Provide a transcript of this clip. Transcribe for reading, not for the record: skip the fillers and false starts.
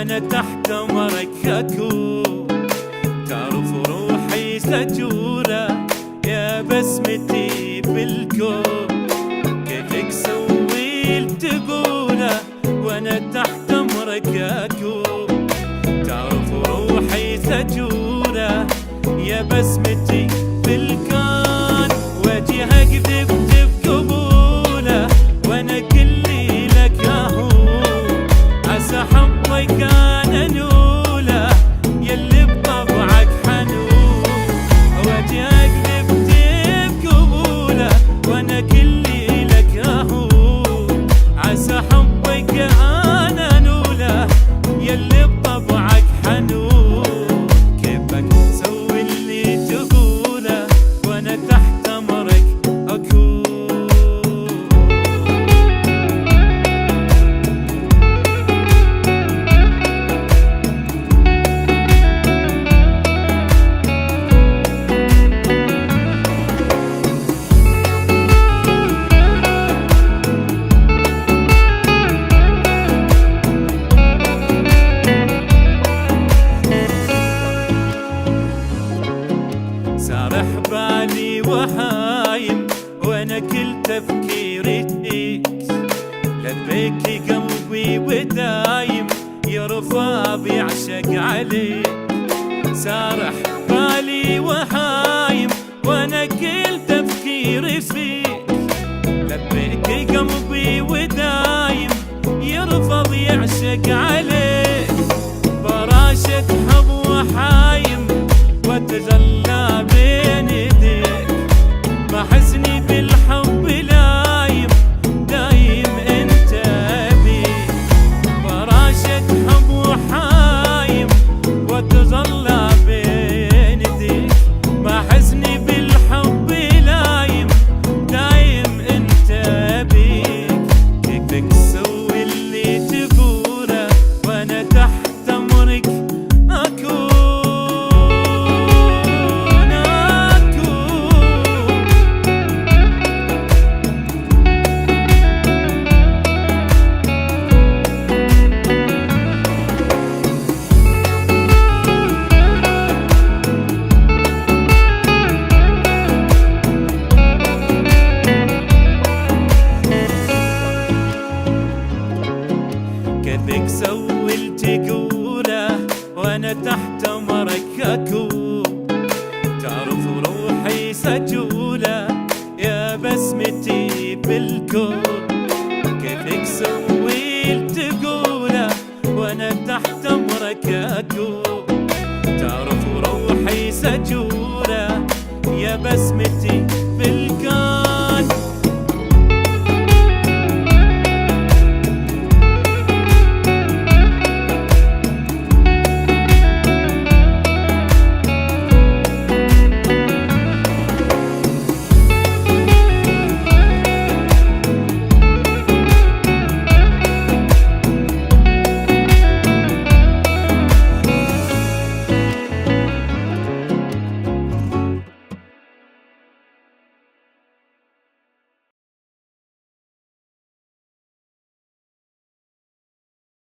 وانا تحت امرك اكون. تعرف روحي سجولة يا بسمتي بالكون، كيفك سويت تقوله وانا تحت امرك اكون. تعرف روحي سجولة يا بسمتي بالكون، وجهك ذبت بقبوله وانا كلي لك اهون. عسى حبك انا انوله يلي بطبعك حنون، وجهك ذبت بقبوله وانا كلي لك اهون. عسى حبك انا انوله يلي بطبعك حنون. كيفك سوي اللي تقوله وانا تحت امرك اكون. سارح بالي وحايم وانا كل تفكيري فيك، لبيك قلبي ودايم يرفع بيعشق عليك. سارح بالي وحايم وانا كل تفكيري فيك، لبيك قلبي ودايم يرفض يعشق عليك. فراشة حب وحايم وتجلى بين يديك، بحزني بالحب لايم دايم انت بيك. فراشة حب وحايم وتجلى بين يديك، بحزني بالحب لايم دايم انت بيك. كيفك سوي اللي تقوله وانا تحت امرك اكون. كيفك سوي اللي تقوله وانا تحت